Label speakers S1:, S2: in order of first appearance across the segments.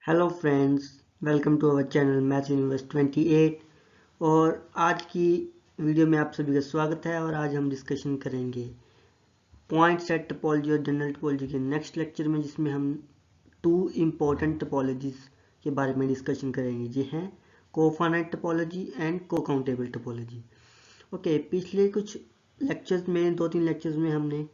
S1: Hello friends, welcome to our channel maths universe 28। और आज की वीडियो में आप सभी का स्वागत है। और आज हम डिस्कशन करेंगे पॉइंट सेट टोपोलॉजी और जनरल टोपोलॉजी के नेक्स्ट लेक्चर में, जिसमें हम टू इम्पोर्टेंट टोपोलॉजीज के बारे में डिस्कशन करेंगे। ये हैं कोफाइनाइट टोपोलॉजी एंड को काउंटेबल टोपोलॉजी। ओके, पिछले कुछ लेक्चर्स में, 2-3 लेक्चर्स में हमने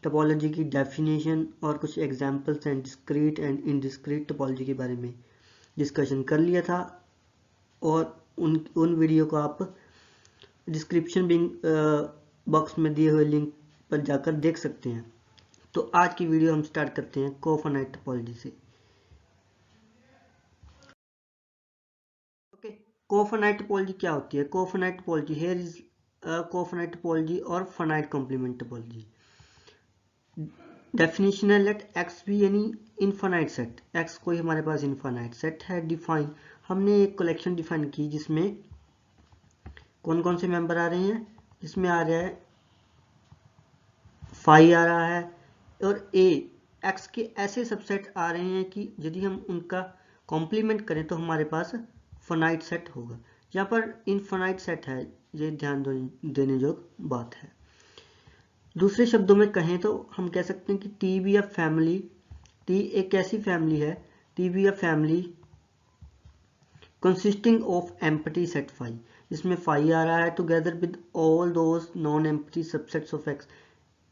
S1: टोपोलॉजी की डेफिनेशन और कुछ examples and discrete and indiscrete topology के बारे में डिस्कशन कर लिया था। और उन वीडियो को आप डिस्क्रिप्शन बॉक्स में दिए हुए लिंक पर जाकर देख सकते हैं। तो आज की वीडियो हम स्टार्ट करते हैं कोफाइनाइट टोपोलॉजी से। ओके, कोफाइनाइट टोपोलॉजी क्या होती है? Cofinite topology, here is cofinite topology और फाइनाइट कॉम्प्लीमेंट टोपोलॉजी। डेफिनेशन है, let X be any infinite set. X कोई हमारे पास इनफाइनाइट सेट है। डिफाइन, हमने एक कलेक्शन डिफाइन की जिसमें कौन कौन से मेंबर आ रहे हैं। इसमें आ रहा है फाई आ रहा है, और ए एक्स के ऐसे सबसेट आ रहे हैं कि यदि हम उनका कॉम्प्लीमेंट करें तो हमारे पास फाइनाइट सेट होगा। यहाँ पर इनफाइनाइट सेट है, ये ध्यान देने जोग बात है। दूसरे शब्दों में कहें तो हम कह सकते हैं कि T be a family. T एक ऐसी फैमिली है, T be a family consisting of empty set phi, जिसमें phi आ रहा है together with all those non-empty subsets of x,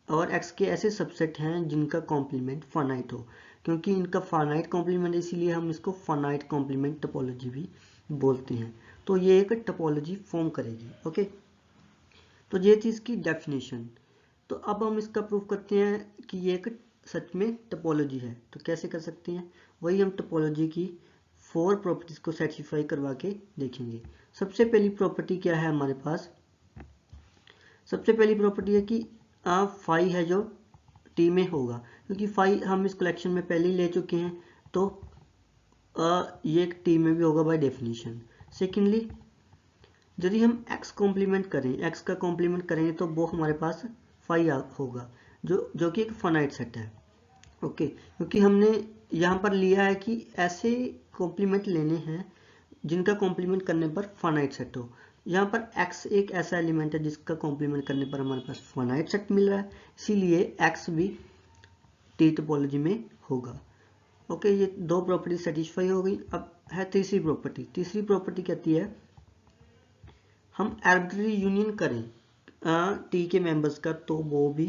S1: और x के ऐसे सबसेट हैं जिनका कॉम्प्लीमेंट फाइनाइट हो। क्योंकि इनका फाइनाइट कॉम्प्लीमेंट, इसीलिए हम इसको फाइनाइट कॉम्प्लीमेंट टोपोलॉजी भी बोलते हैं। तो ये एक टोपोलॉजी फॉर्म करेगी। ओके, तो ये थी इसकी डेफिनेशन। तो अब हम इसका प्रूफ करते हैं कि ये एक सच में टोपोलॉजी है। तो कैसे कर सकते हैं? वही हम टोपोलॉजी की 4 प्रॉपर्टीज को सेटिस्फाई करवा के देखेंगे। सबसे पहली प्रॉपर्टी क्या है हमारे पास? सबसे पहली प्रॉपर्टी है कि फाई है जो टी में होगा, क्योंकि फाई हम इस कलेक्शन में पहले ही ले चुके हैं, तो ये एक टी में भी होगा बाय डेफिनेशन। सेकेंडली, यदि हम x कॉम्प्लीमेंट करें, x का कॉम्प्लीमेंट करेंगे तो वो हमारे पास फाई होगा, जो कि एक फाइनाइट सेट है। ओके, क्योंकि हमने यहाँ पर लिया है कि ऐसे कॉम्प्लीमेंट लेने हैं जिनका कॉम्प्लीमेंट करने पर फाइनाइट सेट हो। यहाँ पर x एक ऐसा एलिमेंट है जिसका कॉम्प्लीमेंट करने पर हमारे पास फाइनाइट सेट मिल रहा है, इसीलिए x भी टी टोपोलॉजी में होगा। ओके, ये दो प्रॉपर्टी सेटिस्फाई हो गई। अब है तीसरी प्रॉपर्टी। तीसरी प्रॉपर्टी कहती है हम आर्बिट्ररी यूनियन करें टी के मेंबर्स का, तो वो भी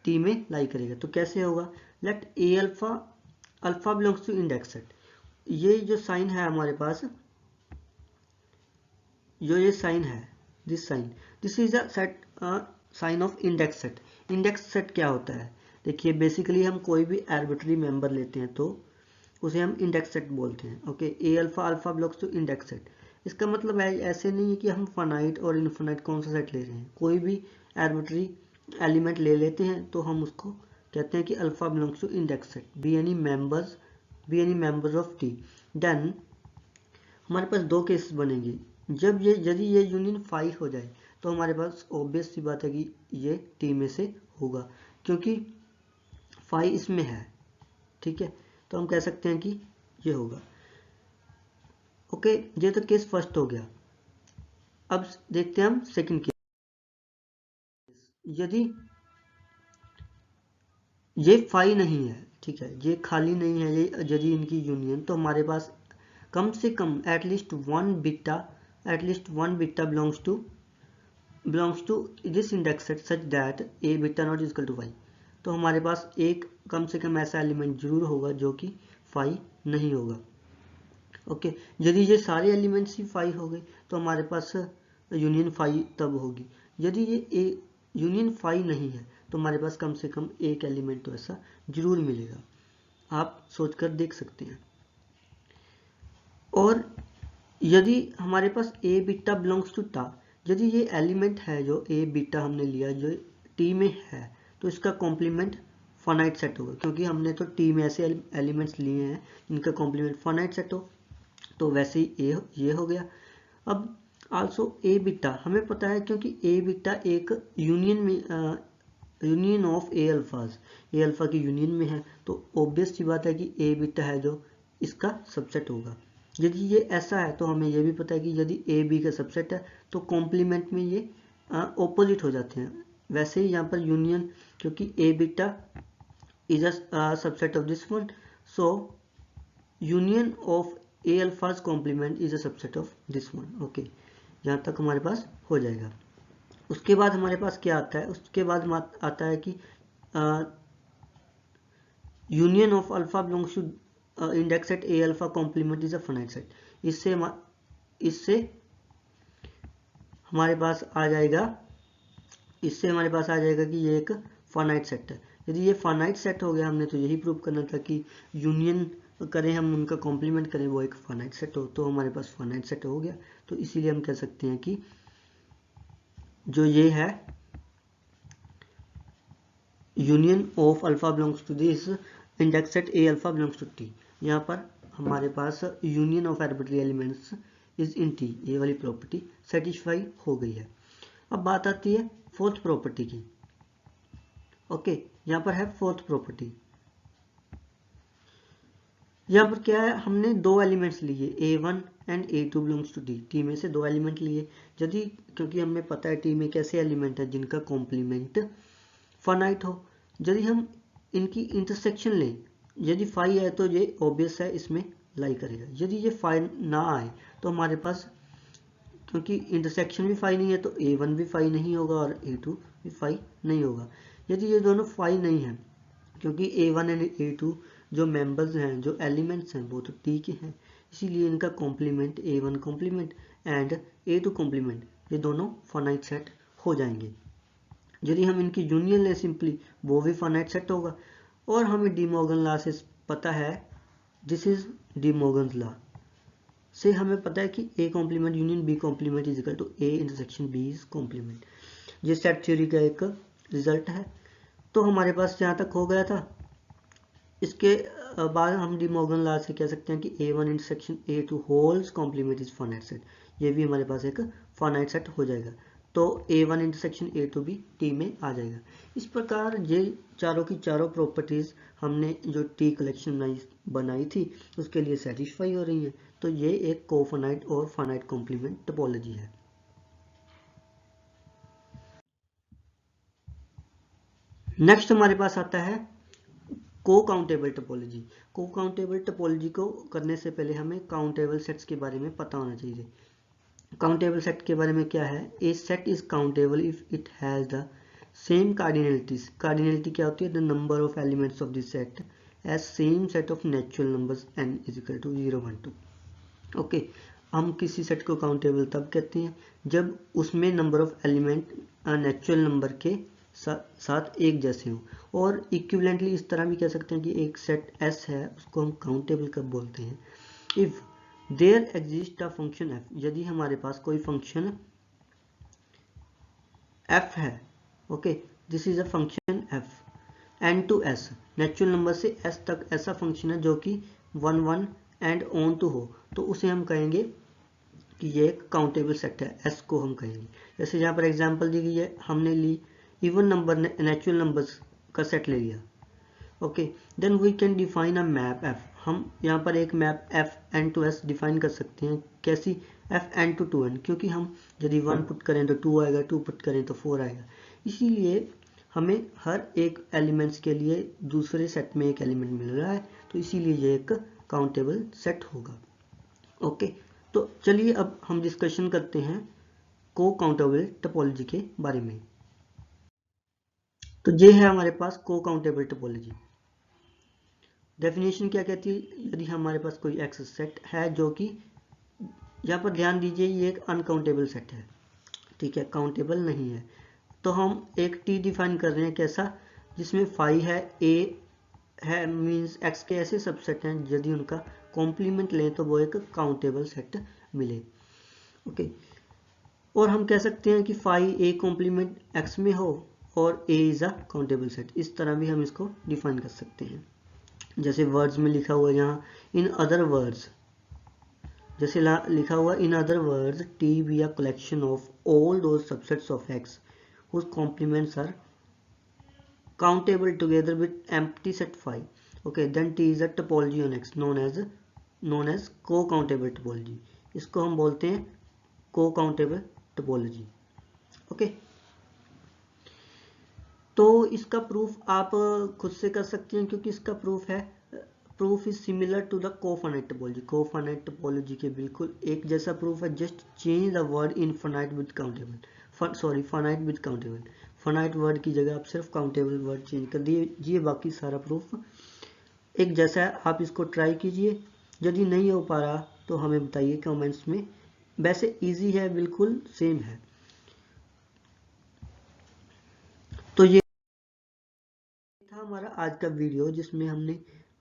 S1: टी में लाई करेगा। तो कैसे होगा? Let A alpha, alpha belongs to index set. ये जो साइन है हमारे पास, ये साइन है, this is a set, sign of index set. Index set क्या होता है? देखिए, बेसिकली हम कोई भी आर्बिट्ररी मेंबर लेते हैं तो उसे हम इंडेक्स सेट बोलते हैं। Okay, A alpha, alpha belongs to index set. इसका मतलब है ऐसे नहीं है कि हम फाइनाइट और इनफाइनाइट कौन सा सेट ले रहे हैं। कोई भी आर्बिट्ररी एलिमेंट ले लेते हैं तो हम उसको कहते हैं कि alpha belongs to index set, be any members of T. Then हमारे पास दो केसेस बनेंगे। जब यदि ये यूनियन फाई हो जाए तो हमारे पास ऑब्वियस सी बात है कि ये टी में से होगा, क्योंकि फाई इसमें है। ठीक है, तो हम कह सकते हैं कि ये होगा। ओके, ये तो केस फर्स्ट हो गया। अब देखते हैं हम सेकंड केस। यदि ये फाई नहीं है, ठीक है, ये खाली नहीं है, ये यदि इनकी यूनियन, तो हमारे पास कम से कम at least one beta belongs to this index set such that A beta not equal to phi. तो हमारे पास एक कम से कम ऐसा एलिमेंट जरूर होगा जो कि फाई नहीं होगा। ओके, यदि ये सारे एलिमेंट्स ही फाई हो गए तो हमारे पास यूनियन फाई तब होगी। यदि ये यूनियन फाई नहीं है तो हमारे पास कम से कम एक एलिमेंट तो ऐसा जरूर मिलेगा। आप सोचकर देख सकते हैं। और यदि हमारे पास ए बीटा बिलोंग्स टू टा, यदि ये एलिमेंट है जो ए बीटा हमने लिया जो टी में है, तो इसका कॉम्प्लीमेंट फाइनाइट सेट होगा, क्योंकि हमने तो टी में ऐसे एलिमेंट्स लिए हैं जिनका कॉम्प्लीमेंट फाइनाइट सेट हो। तो वैसे ही ये हो गया। अब आल्सो ए बीटा हमें पता है, क्योंकि ए बीटा एक यूनियन ऑफ ए अल्फाज, ए अल्फा की यूनियन में है, तो ऑब्वियस सी बात है कि ए बीटा है जो इसका सबसेट होगा। यदि ये ऐसा है तो हमें ये भी पता है कि यदि ए बी का सबसेट है तो कॉम्प्लीमेंट में ये ऑपोजिट हो जाते हैं। वैसे ही यहाँ पर यूनियन, क्योंकि A beta is a subset of this one, so union of A alphas complement is a subset of this one. Okay, यहाँ तक हमारे पास हो जाएगा। उसके बाद हमारे पास क्या आता है, उसके बाद आता है कि union of alpha belongs to index set A alpha complement is a finite set. इससे हमारे पास आ जाएगा कि ये एक फाइनाइट सेट है। यदि ये फाइनाइट सेट हो गया, हमने तो यही प्रूव करना था कि यूनियन करें हम, उनका कॉम्प्लीमेंट करें, वो एक फाइनाइट सेट हो, तो हमारे पास फाइनाइट सेट हो गया। तो इसीलिए हम कह सकते हैं कि जो ये है union of alpha belongs to this index set A alpha belongs to T. यहाँ पर हमारे पास union of arbitrary elements is in T, ये वाली प्रॉपर्टी सेटिस्फाई हो गई है। अब बात आती है फोर्थ प्रॉपर्टी की। ओके, यहाँ पर है फोर्थ प्रॉपर्टी। यहाँ पर क्या है, हमने दो एलिमेंट्स लिए A1 and A2 belongs to T. T में से दो एलिमेंट लिए। यदि, क्योंकि हमें पता है टी में कैसे एलिमेंट है जिनका कॉम्प्लीमेंट फाइनाइट हो, यदि हम इनकी इंटरसेक्शन लें, यदि फाई है तो ये ऑब्वियस है इसमें लाई करेगा। यदि ये फाई ना आए तो हमारे पास, क्योंकि इंटरसेक्शन भी फाई नहीं है, तो A1 भी फाई नहीं होगा और A2 भी फाई नहीं होगा। यदि ये दोनों फाई नहीं है, क्योंकि A1 एंड A2 जो मेंबर्स हैं, जो एलिमेंट्स हैं, वो तो टी के हैं, इसीलिए इनका complement A1 complement and A2 complement, ये दोनों फाइनाइट सेट हो जाएंगे। यदि हम इनकी यूनियन ले सिंपली, वो भी फाइनाइट सेट होगा। और हमें डी मॉर्गन लॉ से पता है, this is De Morgan law से हमें पता है कि A complement union B complement is equal to A intersection B is complement. ये सेट थ्योरी का एक रिजल्ट है। तो हमारे पास यहाँ तक हो गया था। इसके बाद हम डी मॉर्गन लॉ से कह सकते हैं कि A1 intersection A2 whole's complement is finite set. ये भी हमारे पास एक फाइनाइट सेट हो जाएगा। तो A1 इंटरसेक्शन A2 भी टी में आ जाएगा। इस प्रकार ये चारों की चारों प्रॉपर्टीज हमने जो टी कलेक्शन बनाई थी उसके लिए सेटिस्फाई हो रही हैं। तो ये एक कोफाइनाइट और फाइनाइट कॉम्प्लीमेंट टोपोलॉजी है। नेक्स्ट हमारे पास आता है को काउंटेबल टोपोलॉजी। को काउंटेबल टोपोलॉजी को करने से पहले हमें काउंटेबल सेट्स के बारे में पता होना चाहिए। काउंटेबल सेट के बारे में क्या है, a set is countable if it has the same cardinalities. Cardinality क्या होती है, the number of elements of this set as same set of natural numbers n is equal to 0 1 2। Okay, हम किसी सेट को काउंटेबल तब कहते हैं जब उसमें number of element natural number के साथ एक जैसे हो। और इक्विवेलेंटली इस तरह भी कह सकते हैं कि एक सेट S है, उसको हम काउंटेबल कब बोलते हैं, if there exist a function f। यदि हमारे पास कोई फंक्शन f है, okay, this is a function f n to s, natural number से s तक ऐसा फंक्शन है जो कि 1 1 एंड ऑन टू हो, तो उसे हम कहेंगे कि ये एक काउंटेबल सेट है, s को हम कहेंगे। जैसे यहाँ पर एग्जांपल दी गई है, हमने ली इवन नंबर नेचुरल नंबर्स का सेट ले लिया। Okay, then we can define a map f। हम यहाँ पर एक map f n to s define कर सकते हैं। कैसी, f n टू 2n, क्योंकि हम यदि 1 पुट करें तो 2 आएगा, 2 पुट करें तो 4 आएगा। इसीलिए हमें हर एक एलिमेंट्स के लिए दूसरे सेट में एक एलिमेंट मिल रहा है, तो इसीलिए ये एक काउंटेबल सेट होगा। ओके, तो चलिए अब हम डिस्कशन करते हैं को काउंटेबल टोपोलॉजी के बारे में। तो ये है हमारे पास को काउंटेबल टोपोलॉजी। डेफिनेशन क्या कहती है, यदि हमारे पास कोई एक्स सेट है जो कि, यहाँ पर ध्यान दीजिए, ये एक अनकाउंटेबल सेट है, ठीक है, काउंटेबल नहीं है। तो हम एक टी डिफाइन कर रहे हैं, कैसा, जिसमें फाई है, ए है, मींस एक्स के ऐसे सबसेट हैं यदि उनका कॉम्प्लीमेंट लें तो वो एक काउंटेबल सेट मिले। ओके, और हम कह सकते हैं कि फाई ए कॉम्प्लीमेंट एक्स में हो और ए इज अ काउंटेबल सेट। इस तरह भी हम इसको डिफाइन कर सकते हैं। जैसे वर्ड्स में लिखा हुआ यहाँ, इन अदर वर्ड्स, जैसे लिखा हुआ in other words T be a collection of all those subsets of x whose complements are countable together with empty set phi. Okay, then T is a topology on X known as known as को countable topology. इसको हम बोलते हैं को countable topology. Okay, तो इसका proof आप खुद से कर सकते हैं, क्योंकि इसका प्रूफ है, proof is similar to the cofinite topology. Cofinite topology के बिल्कुल एक जैसा प्रूफ है, just change the word in finite with countable, sorry finite with countable. Finite word की जगह आप सिर्फ काउंटेबल वर्ड चेंज कर दीजिए, बाकी सारा प्रूफ एक जैसा है। आप इसको ट्राई कीजिए, यदि नहीं हो पा रहा तो हमें बताइए कमेंट्स में। वैसे इजी है, बिल्कुल सेम है। तो ये था हमारा आज का वीडियो, जिसमें हमने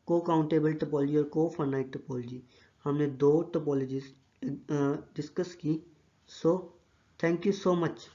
S1: को काउंटेबल टोपोलॉजी और को फाइनाइट टोपोलॉजी, हमने दो टोपोलॉजीज डिस्कस की। So thank you so much.